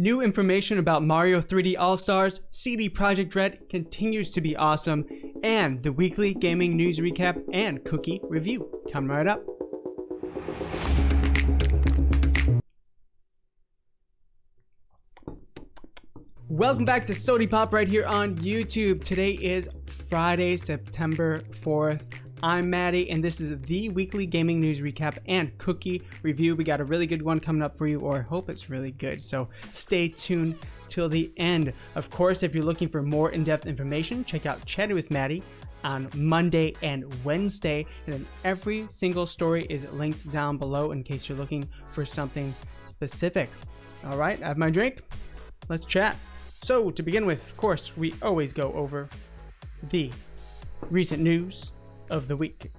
New information about Mario 3D All-Stars, CD Projekt Red continues to be awesome, and the weekly gaming news recap and cookie review coming right up. Welcome back to Sodi Pop right here on YouTube. Today is Friday, September 4th. I'm Maddie, and this is the weekly gaming news recap and cookie review. We got a really good one coming up for you, or I hope it's really good, so stay tuned till the end. Of course, if you're looking for more in-depth information, check out Chatting with Maddie on Monday and Wednesday, and then every single story is linked down below in case you're looking for something specific. All right, I have my drink. Let's chat. So to begin with, of course, we always go over the recent news of the week.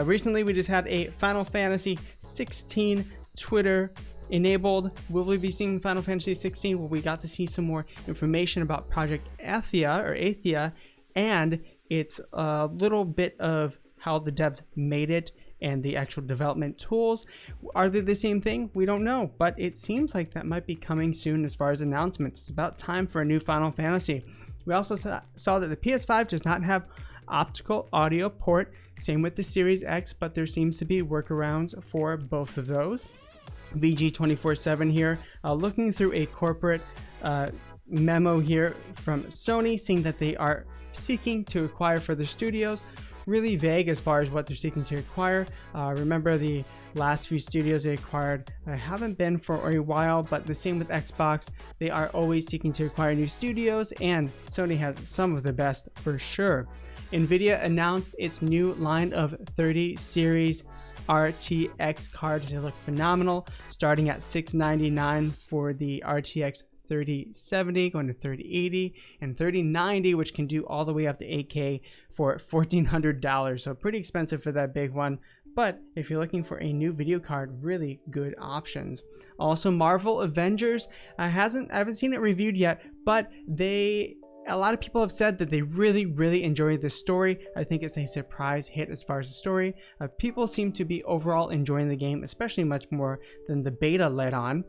Recently, we just had a Final Fantasy 16 Twitter enabled. Will we be seeing Final Fantasy 16? Well, we got to see some more information about Projekt Athia, and it's a little bit of how the devs made it and the actual development tools. Are they the same thing? We don't know, but it seems like that might be coming soon as far as announcements. It's about time for a new Final Fantasy. We also saw that the PS5 does not have optical audio port, same with the Series X, but there seems to be workarounds for both of those. VG247 here, looking through a corporate memo here from Sony, saying that they are seeking to acquire further studios. Really vague as far as what they're seeking to acquire. Remember the last few studios they acquired haven't been for a while, but the same with Xbox. They are always seeking to acquire new studios, and Sony has some of the best for sure. Nvidia announced its new line of 30 series RTX cards. They look phenomenal, starting at $699 for the RTX 3070, going to 3080 and 3090, which can do all the way up to 8K for $1,400. So pretty expensive for that big one, but if you're looking for a new video card, really good options. Also, Marvel Avengers, I haven't seen it reviewed yet, but a lot of people have said that they really enjoyed this story. I think it's a surprise hit as far as the story. People seem to be overall enjoying the game, especially much more than the beta led on.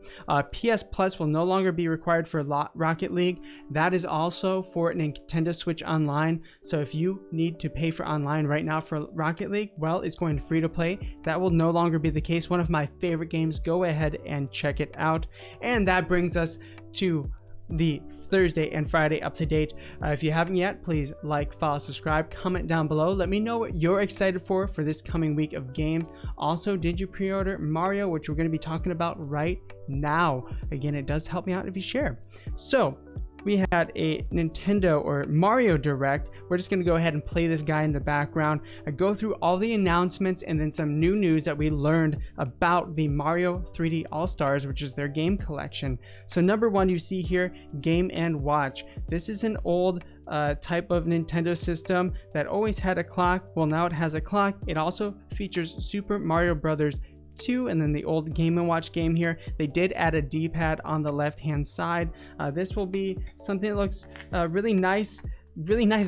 PS Plus will no longer be required for Rocket League. That is also for Nintendo Switch Online. So if you need to pay for online right now for Rocket League, well, it's going free to play. That will no longer be the case. One of my favorite games. Go ahead and check it out. And that brings us to the Thursday and Friday up to date. If you haven't yet, please like, follow, subscribe, comment down below. Let me know what you're excited for this coming week of games. Also, did you pre-order Mario, which we're going to be talking about right now? Again, it does help me out if you share. So we had a Nintendo or Mario Direct. We're just going to go ahead and play this guy in the background. I go through all the announcements and then some new news that we learned about the Mario 3D All-Stars, which is their game collection. So number one, you see here, Game & Watch. This is an old type of Nintendo system that always had a clock. Well, now it has a clock. It also features Super Mario Brothers 2 and then the old Game & Watch game here. They did add a D-pad on the left hand side. This will be something that looks really nice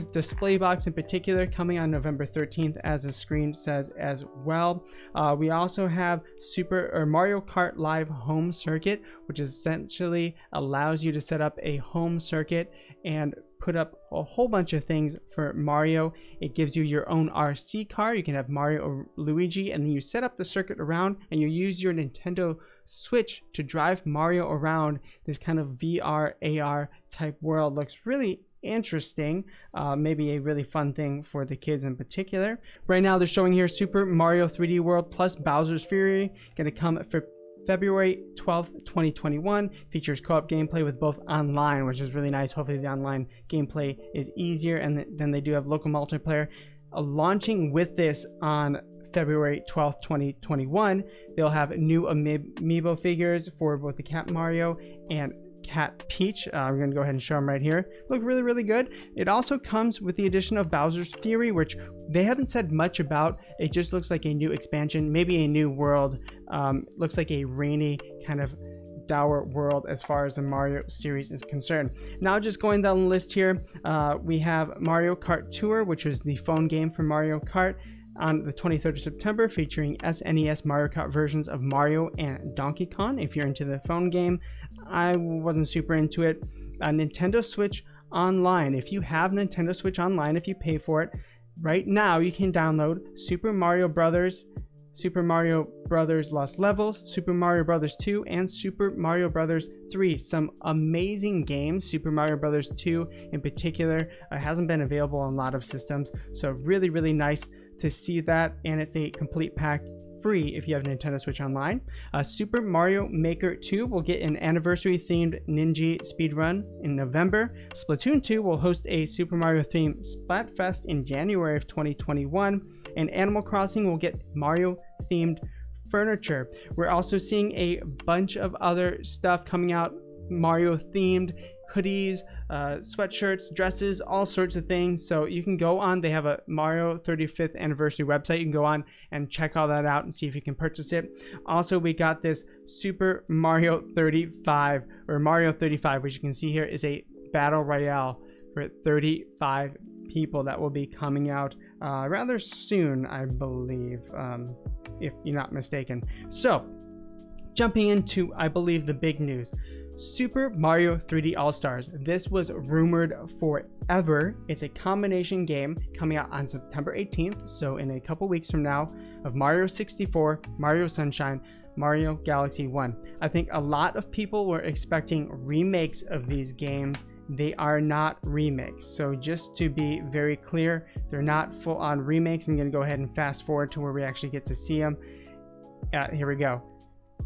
display box in particular, coming on November 13th as the screen says as well. We also have Mario Kart Live Home Circuit, which essentially allows you to set up a home circuit and put up a whole bunch of things for Mario. It gives you your own RC car. You can have Mario or Luigi, and then you set up the circuit around and you use your Nintendo Switch to drive Mario around this kind of VR AR type world. Looks really interesting. Maybe a really fun thing for the kids in particular. Right now they're showing here Super Mario 3D World plus Bowser's Fury, gonna come for February 12th, 2021. Features co-op gameplay with both online, which is really nice. Hopefully the online gameplay is easier, and then they do have local multiplayer. Launching with this on February 12th, 2021, they'll have new amiibo figures for both the Cat Mario and Cat Peach. We're going to go ahead and show them right here. Look really good. It also comes with the addition of Bowser's Fury, which they haven't said much about. It just looks like a new expansion, maybe a new world. Looks like a rainy kind of dour world as far as the Mario series is concerned. Now just going down the list here, we have Mario Kart Tour, which was the phone game for Mario Kart. on the 23rd of September, featuring SNES Mario Kart versions of Mario and Donkey Kong. If you're into the phone game, I wasn't super into it. Nintendo Switch Online. If you have Nintendo Switch Online, if you pay for it, right now you can download Super Mario Brothers Lost Levels, Super Mario Brothers 2, and Super Mario Brothers 3. Some amazing games. Super Mario Brothers 2 in particular hasn't been available on a lot of systems, so really, really nice to see that, and it's a complete pack free if you have Nintendo Switch Online. Super Mario Maker 2 will get an anniversary themed Ninja speedrun in November. Splatoon 2 will host a Super Mario themed Splatfest in January of 2021, and Animal Crossing will get Mario themed furniture. We're also seeing a bunch of other stuff coming out, Mario themed hoodies, sweatshirts, dresses, all sorts of things. So you can go on, they have a Mario 35th anniversary website. You can go on and check all that out and see if you can purchase it. Also, we got this Super Mario 35, or Mario 35, which you can see here is a battle royale for 35 people that will be coming out rather soon, I believe, if you're not mistaken. So jumping into, I believe, the big news. Super Mario 3D All-Stars. This was rumored forever. It's a combination game coming out on September 18th, so in a couple weeks from now, of Mario 64, Mario Sunshine, Mario Galaxy 1. I think a lot of people were expecting remakes of these games. They are not remakes. So just to be very clear, they're not full-on remakes. I'm going to go ahead and fast forward to where we actually get to see them. Here we go.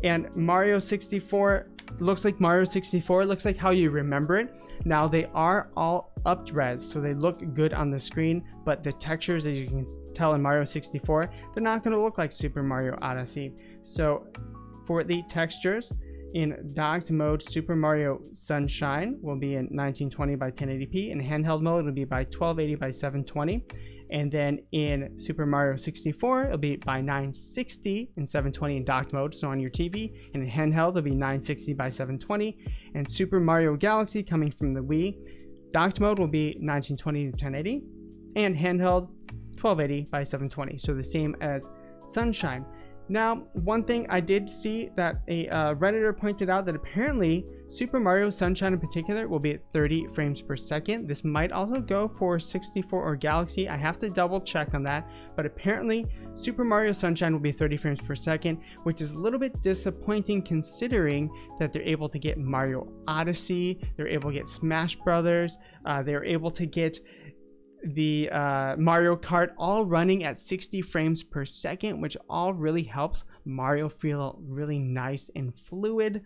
And Mario 64 looks like Mario 64, looks like how you remember it. Now they are all up-res, so they look good on the screen, but the textures, as you can tell in Mario 64, they're not going to look like Super Mario Odyssey. So for the textures, in docked mode, Super Mario Sunshine will be in 1920 by 1080p. In handheld mode, it'll be by 1280 by 720. And then in Super Mario 64, it'll be by 960 and 720 in docked mode, so on your TV. And in handheld, it'll be 960 by 720. And Super Mario Galaxy, coming from the Wii, docked mode will be 1920 to 1080. And handheld, 1280 by 720, so the same as Sunshine. Now, one thing I did see that a Redditor pointed out that apparently Super Mario Sunshine in particular will be at 30 frames per second. This might also go for 64 or Galaxy. I have to double check on that, but apparently Super Mario Sunshine will be 30 frames per second, which is a little bit disappointing considering that they're able to get Mario Odyssey, they're able to get Smash Brothers, they're able to get the Mario Kart all running at 60 frames per second, which all really helps Mario feel really nice and fluid.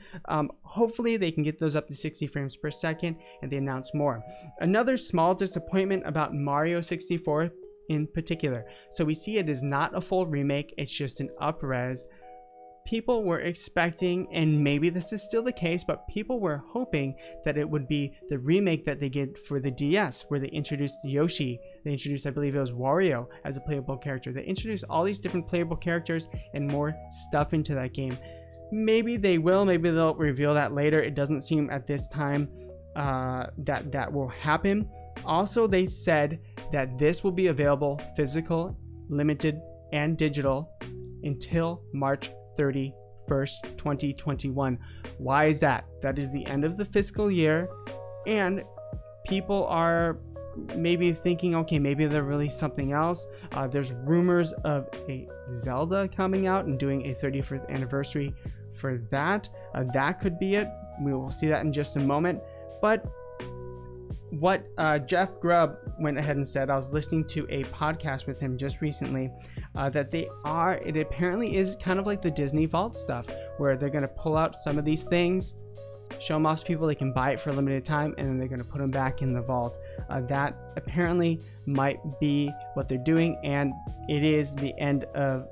Hopefully they can get those up to 60 frames per second and they announce more. Another small disappointment about Mario 64 in particular. So we see it is not a full remake, it's just an up-res. People were expecting, and maybe this is still the case, but people were hoping that it would be the remake that they did for the DS, where they introduced Yoshi, they introduced, I believe it was Wario as a playable character. They introduced all these different playable characters and more stuff into that game. Maybe they will, maybe they'll reveal that later. It doesn't seem at this time that will happen. Also, they said that this will be available physical, limited, and digital until March 31st, 2021. Why is that? That is the end of the fiscal year, and people are maybe thinking, okay, maybe they'll release something else. There's rumors of a Zelda coming out and doing a 35th anniversary for that. That could be it. We will see that in just a moment. But what Jeff Grubb went ahead and said, I was listening to a podcast with him just recently, that it apparently is kind of like the Disney Vault stuff, where they're going to pull out some of these things, show them off to people, they can buy it for a limited time, and then they're going to put them back in the vault. That apparently might be what they're doing, and it is the end of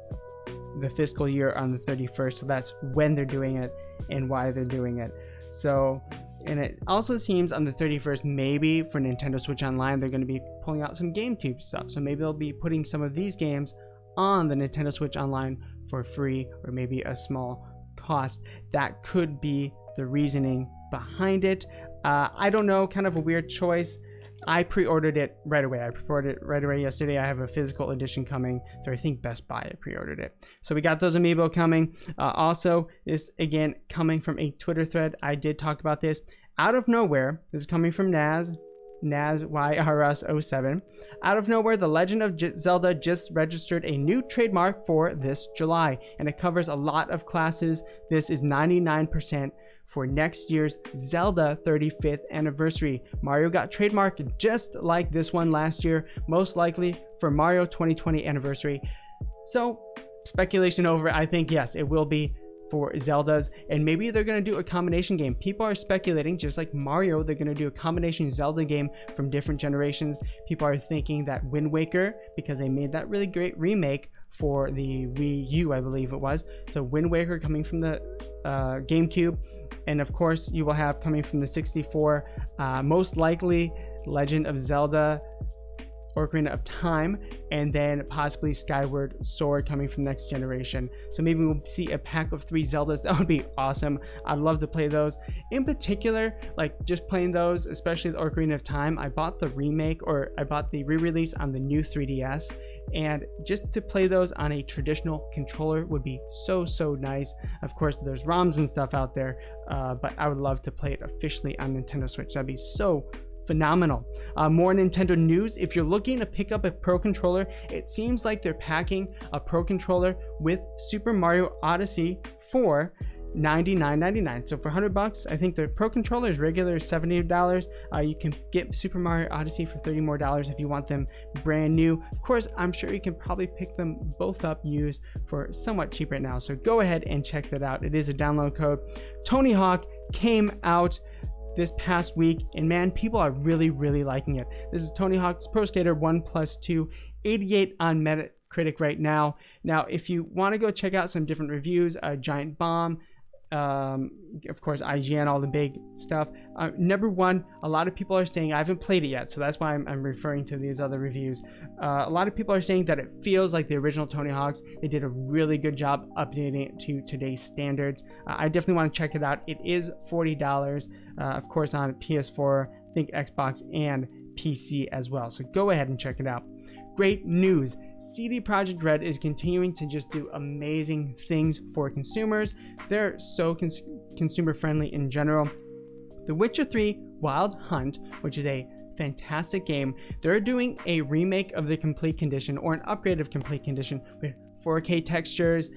the fiscal year on the 31st, so that's when they're doing it and why they're doing it. So, and it also seems on the 31st, maybe for Nintendo Switch Online, they're going to be pulling out some GameCube stuff. So maybe they'll be putting some of these games on the Nintendo Switch Online for free, or maybe a small cost. That could be the reasoning behind it. I don't know, kind of a weird choice. I pre-ordered it right away. I pre-ordered it right away yesterday. I have a physical edition coming through, I think, Best Buy. I pre-ordered it. So we got those amiibo coming. Also, this, again, coming from a Twitter thread. I did talk about this. Out of nowhere, this is coming from NazYRS07. Out of nowhere, The Legend of Zelda just registered a new trademark for this July, and it covers a lot of classes. This is 99% for next year's Zelda 35th anniversary. Mario got trademarked just like this one last year, most likely for Mario 2020 anniversary. So, speculation over, I think yes, it will be for Zeldas, and maybe they're going to do a combination game. People are speculating, just like Mario, they're going to do a combination Zelda game from different generations. People are thinking that Wind Waker, because they made that really great remake for the Wii U, I believe it was. So Wind Waker coming from the GameCube, and of course you will have coming from the 64, most likely Legend of Zelda Ocarina of Time, and then possibly Skyward Sword coming from next generation. So maybe we'll see a pack of 3 Zeldas. That would be awesome. I'd love to play those. In particular, like just playing those, especially the Ocarina of Time. I bought the remake, or I bought the re-release on the new 3DS, and just to play those on a traditional controller would be so nice. Of course, there's ROMs and stuff out there, but I would love to play it officially on Nintendo Switch. That'd be so phenomenal. More Nintendo news. If you're looking to pick up a Pro Controller, it seems like they're packing a Pro Controller with Super Mario Odyssey for $99.99. So for $100, I think the Pro Controller is regular $70. You can get Super Mario Odyssey for $30 more if you want them brand new. Of course, I'm sure you can probably pick them both up used for somewhat cheap right now. So go ahead and check that out. It is a download code. Tony Hawk came out this past week, and man, people are really liking it. This is Tony Hawk's Pro Skater 1+2, 88 on Metacritic right now. Now, if you want to go check out some different reviews, Giant Bomb, of course IGN, all the big stuff. Number one, a lot of people are saying, I haven't played it yet, so that's why I'm referring to these other reviews. A lot of people are saying that it feels like the original Tony Hawk's. They did a really good job updating it to today's standards. I definitely want to check it out. It is $40, of course, on PS4, I think Xbox and PC as well. So go ahead and check it out. Great news. CD Projekt Red is continuing to just do amazing things for consumers. They're so consumer friendly in general. The Witcher 3 Wild Hunt, which is a fantastic game, they're doing a remake of the Complete Condition, or an upgrade of Complete Condition, with 4K textures,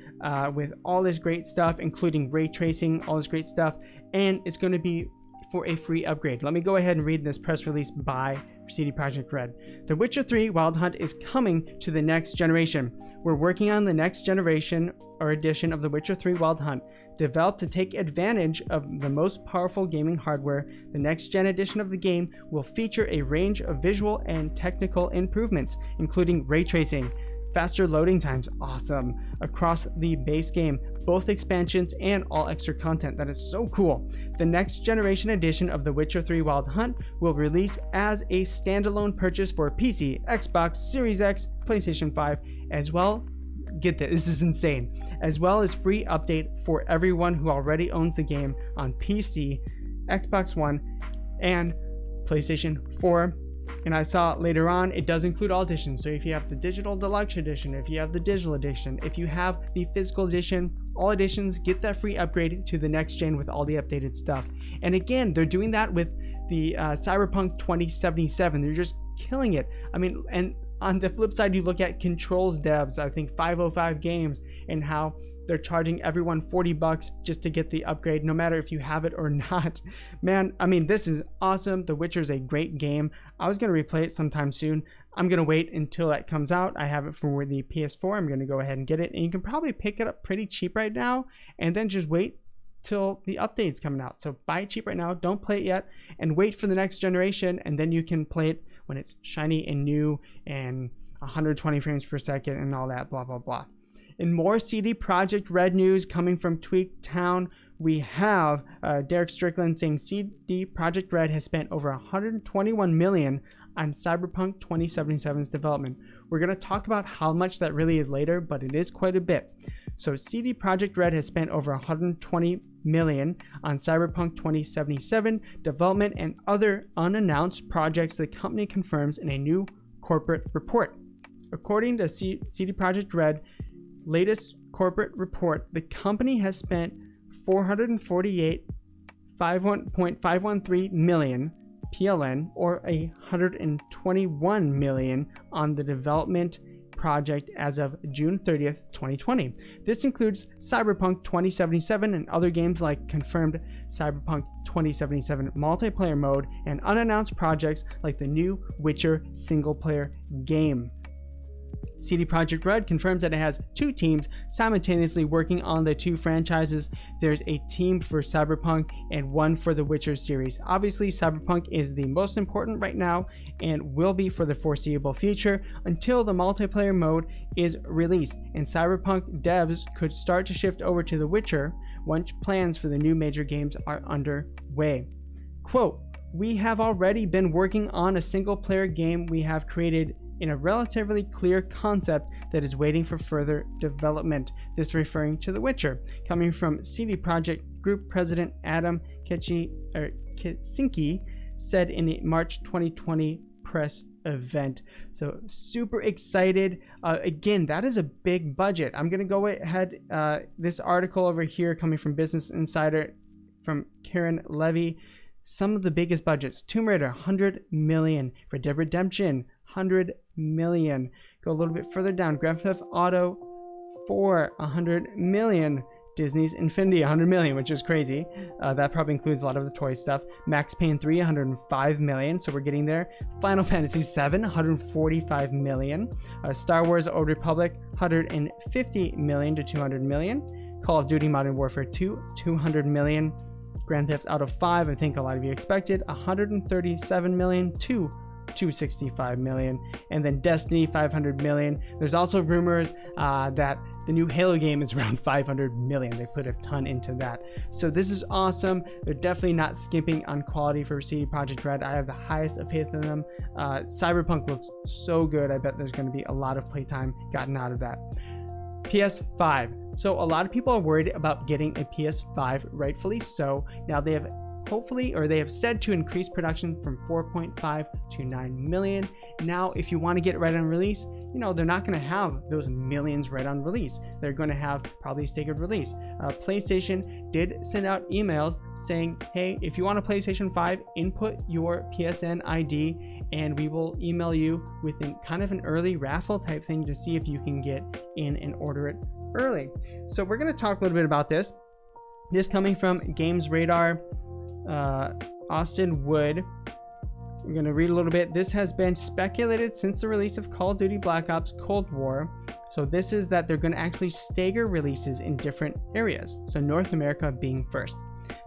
with all this great stuff, including ray tracing, all this great stuff, and it's going to be for a free upgrade. Let me go ahead and read this press release by CD Projekt Red. The Witcher 3 Wild Hunt is coming to the next generation. We're working on the next generation or edition of The Witcher 3 Wild Hunt. Developed to take advantage of the most powerful gaming hardware, the next gen edition of the game will feature a range of visual and technical improvements, including ray tracing, faster loading times, awesome, across the base game, both expansions and all extra content. That is so cool. The next generation edition of The Witcher 3 Wild Hunt will release as a standalone purchase for PC, Xbox Series X, PlayStation 5, as well, get this is insane, as well as free update for everyone who already owns the game on PC, Xbox One, and PlayStation 4. And I saw later on, it does include all editions. So if you have the digital deluxe edition, if you have the digital edition, if you have the physical edition, all editions get that free upgrade to the next gen with all the updated stuff. And again, they're doing that with the Cyberpunk 2077. They're just killing it. I mean, and on the flip side, you look at Control's devs, I think 505 Games, and how they're charging everyone $40 just to get the upgrade, no matter if you have it or not. Man, I mean, this is awesome. The Witcher is a great game. I was going to replay it sometime soon. I'm going to wait until that comes out. I have it for the PS4. I'm going to go ahead and get it. And you can probably pick it up pretty cheap right now, and then just wait till the update's coming out. So buy it cheap right now. Don't play it yet, and wait for the next generation, and then you can play it when it's shiny and new and 120 frames per second and all that, blah, blah, blah. In more CD Projekt Red news coming from Tweaktown, we have Derek Strickland saying CD Projekt Red has spent over $121 million on Cyberpunk 2077's development. We're going to talk about how much that really is later, but it is quite a bit. So CD Projekt Red has spent over $120 million on Cyberpunk 2077 development and other unannounced projects, the company confirms in a new corporate report. According to CD Projekt Red latest corporate report, the company has spent $448.513 million PLN, or $121 million, on the development project as of June 30th, 2020. This includes Cyberpunk 2077 and other games like confirmed Cyberpunk 2077 multiplayer mode and unannounced projects like the new Witcher single-player game. CD Projekt Red confirms that it has two teams simultaneously working on the two franchises. There's a team for Cyberpunk and one for the Witcher series. Obviously, Cyberpunk is the most important right now and will be for the foreseeable future until the multiplayer mode is released, and Cyberpunk devs could start to shift over to the Witcher once plans for the new major games are underway. Quote, "We have already been working on a single-player game we have created in a relatively clear concept that is waiting for further development." This referring to The Witcher, coming from CD Projekt Group President Adam Kaczynski said in the March 2020 press event. So super excited. Again, that is a big budget. I'm gonna go ahead. This article over here coming from Business Insider from Karen Levy. Some of the biggest budgets: Tomb Raider, $100 million; Red Dead Redemption, $100 million. Go a little bit further down, Grand Theft Auto 4, $100 million. Disney's Infinity, $100 million, which is crazy. That probably includes a lot of the toy stuff. Max Payne 3, $105 million, so we're getting there. Final Fantasy 7, $145 million. Star Wars Old Republic, $150 million to $200 million. Call of Duty Modern Warfare 2, $200 million. Grand Theft Auto 5, I think a lot of you expected, $137 million to $265 million. And then Destiny, $500 million. There's also rumors that the new Halo game is around $500 million. They put a ton into that. So this is awesome. They're definitely not skimping on quality for CD Projekt Red. I have the highest of faith in them. Cyberpunk looks so good. I bet there's going to be a lot of playtime gotten out of that. PS5. So a lot of people are worried about getting a PS5, rightfully so. Now they have said to increase production from 4.5 to 9 million. Now, if you want to get it right on release, they're not going to have those millions right on release. They're going to have probably a staggered release. PlayStation did send out emails saying, hey, if you want a PlayStation 5, input your PSN ID and we will email you with kind of an early raffle type thing to see if you can get in and order it early. So we're going to talk a little bit about this. This coming from Games Radar. Austin Wood. We're going to read a little bit. This has been speculated since the release of Call of Duty Black Ops Cold War. So this is that they're going to actually stagger releases in different areas. So North America being first.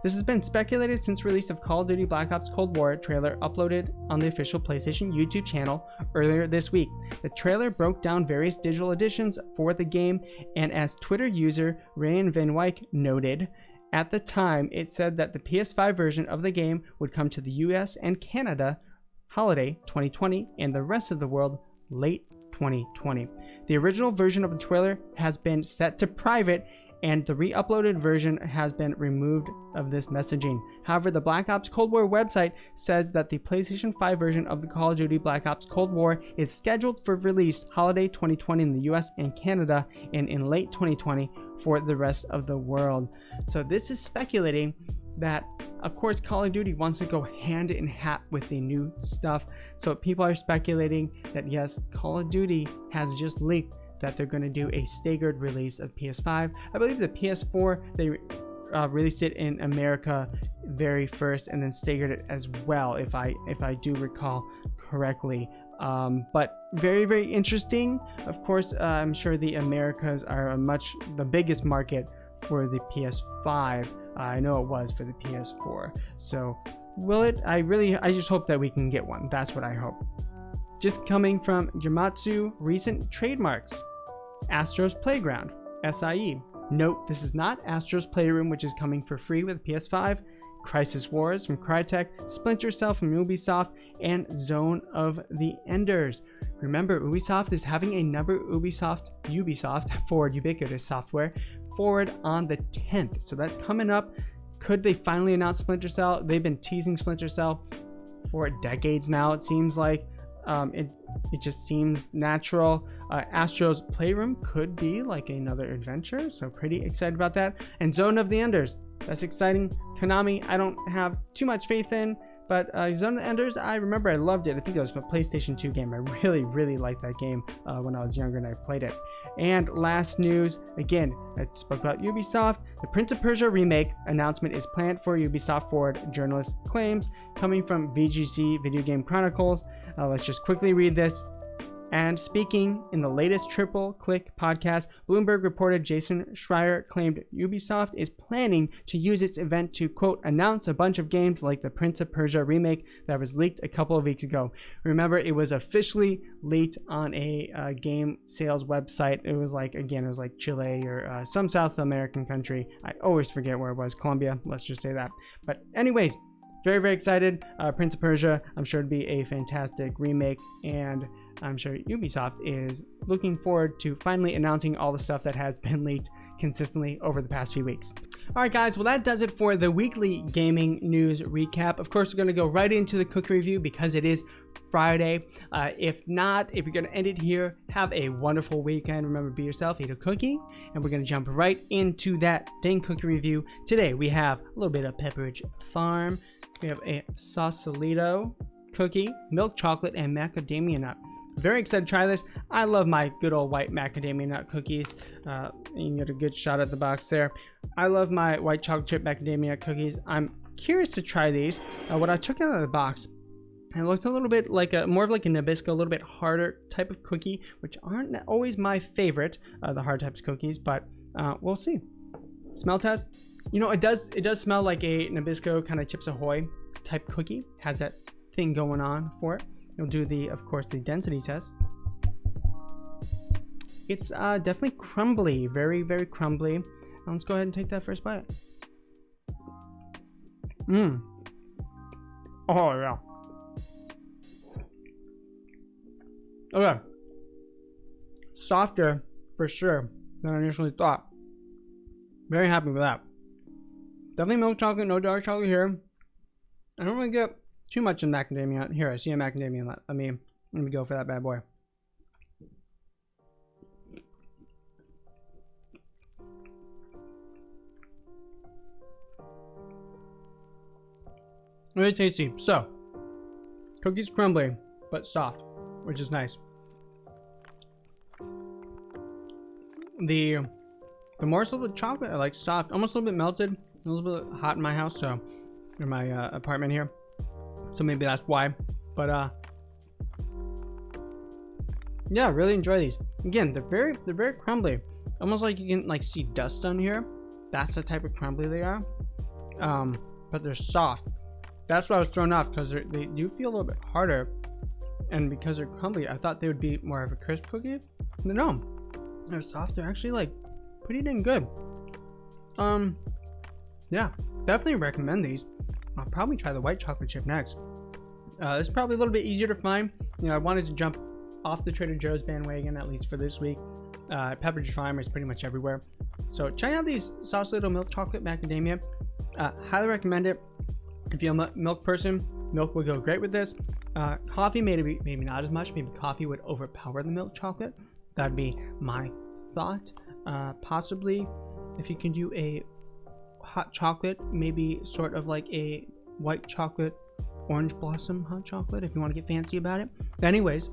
This has been speculated since release of Call of Duty Black Ops Cold War trailer uploaded on the official PlayStation YouTube channel earlier this week. The trailer broke down various digital editions for the game, and as Twitter user Ryan Van Wyk noted, at the time, it said that the PS5 version of the game would come to the US and Canada holiday 2020 and the rest of the world late 2020. The original version of the trailer has been set to private and the re-uploaded version has been removed of this messaging. However, the Black Ops Cold War website says that the PlayStation 5 version of the Call of Duty Black Ops Cold War is scheduled for release holiday 2020 in the US and Canada and in late 2020 for the rest of the world. So this is speculating that, of course, Call of Duty wants to go hand in hand with the new stuff. So people are speculating that yes, Call of Duty has just leaked that they're going to do a staggered release of PS5. I believe the PS4, they released it in America very first and then staggered it as well, if I do recall correctly. But very, very interesting. Of course, I'm sure the Americas are the biggest market for the PS5. I know it was for the PS4. So will it? I just hope that we can get one. That's what I hope. Just coming from Jamatsu, recent trademarks. Astro's Playground, SIE. Note, this is not Astro's Playroom, which is coming for free with PS5. Crisis Wars from Crytek, Splinter Cell from Ubisoft, and Zone of the Enders. Remember, Ubisoft is having another Ubisoft Forward Ubiquitous Software Forward on the 10th. So that's coming up. Could they finally announce Splinter Cell? They've been teasing Splinter Cell for decades now, it seems like. It just seems natural. Astro's Playroom could be like another adventure, so pretty excited about that. And Zone of the Enders, that's exciting. Konami, I don't have too much faith in, but Zone of the Enders, I remember I loved it. I think it was a PlayStation 2 game. I really liked that game when I was younger and I played it. And last news, again, I spoke about Ubisoft. The Prince of Persia remake announcement is planned for Ubisoft Forward journalist claims coming from VGC Video Game Chronicles. Let's just quickly read this. And speaking in the latest Triple Click podcast, Bloomberg reported Jason Schreier claimed Ubisoft is planning to use its event to, quote, announce a bunch of games like the Prince of Persia remake that was leaked a couple of weeks ago. Remember, it was officially leaked on a game sales website. It was like, again, it was like Chile or some South American country. I always forget where it was. Colombia, let's just say that. But anyways, very excited. Prince of Persia, I'm sure it'd be a fantastic remake, and I'm sure Ubisoft is looking forward to finally announcing all the stuff that has been leaked consistently over the past few weeks. All right, guys, well, that does it for the weekly gaming news recap. Of course, we're going to go right into the cookie review because it is Friday. If you're going to end it here, have a wonderful weekend. Remember, be yourself, eat a cookie, and we're going to jump right into that dang cookie review. Today, we have a little bit of Pepperidge Farm. We have a Sausalito cookie, milk chocolate, and macadamia nut. Very excited to try this. I love my good old white macadamia nut cookies. You can get a good shot at the box there. I love my white chocolate chip macadamia nut cookies. I'm curious to try these. What I took out of the box, it looked a little bit like more of like a Nabisco, a little bit harder type of cookie, which aren't always my favorite, the hard types of cookies, but we'll see. Smell test. You know, it does smell like a Nabisco kind of Chips Ahoy type cookie. Has that thing going on for it. You'll do of course, the density test. It's definitely crumbly, very crumbly. Let's go ahead and take that first bite. Oh yeah. Okay. Softer for sure than I initially thought. Very happy with that. Definitely milk chocolate, no dark chocolate here. I don't really get too much in macadamia. Here, I see a macadamia nut. Let me go for that bad boy. Really tasty. So, cookies crumbly, but soft, which is nice. The morsel of the chocolate I like soft, almost a little bit melted, a little bit hot in my house, so in my apartment here. So maybe that's why, but yeah, really enjoy these. Again, they're very crumbly, almost like you can like see dust on here. That's the type of crumbly they are, but they're soft. That's why I was thrown off, because they do feel a little bit harder, and because they're crumbly, I thought they would be more of a crisp cookie. But no, they're soft. They're actually like pretty dang good. Yeah, definitely recommend these. I'll probably try the white chocolate chip next. It's probably a little bit easier to find. You know, I wanted to jump off the Trader Joe's bandwagon, at least for this week. Pepperidge Farm is pretty much everywhere. So check out these Sausalito milk chocolate macadamia. Highly recommend it. If you're a milk person, milk would go great with this. Coffee, maybe not as much. Maybe coffee would overpower the milk chocolate. That'd be my thought. Possibly, if you can do a hot chocolate, maybe sort of like a white chocolate orange blossom hot chocolate, if you want to get fancy about it. But anyways,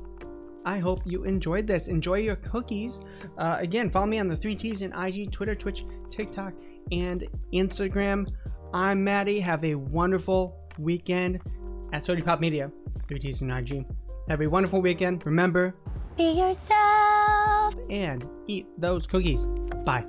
I hope you enjoyed this. Enjoy your cookies. Again, follow me on the 3Ts in IG, Twitter, Twitch, TikTok, and Instagram. I'm Maddie. Have a wonderful weekend at Sodi Pop Media, 3Ts in IG. Have a wonderful weekend. Remember, be yourself and eat those cookies. Bye.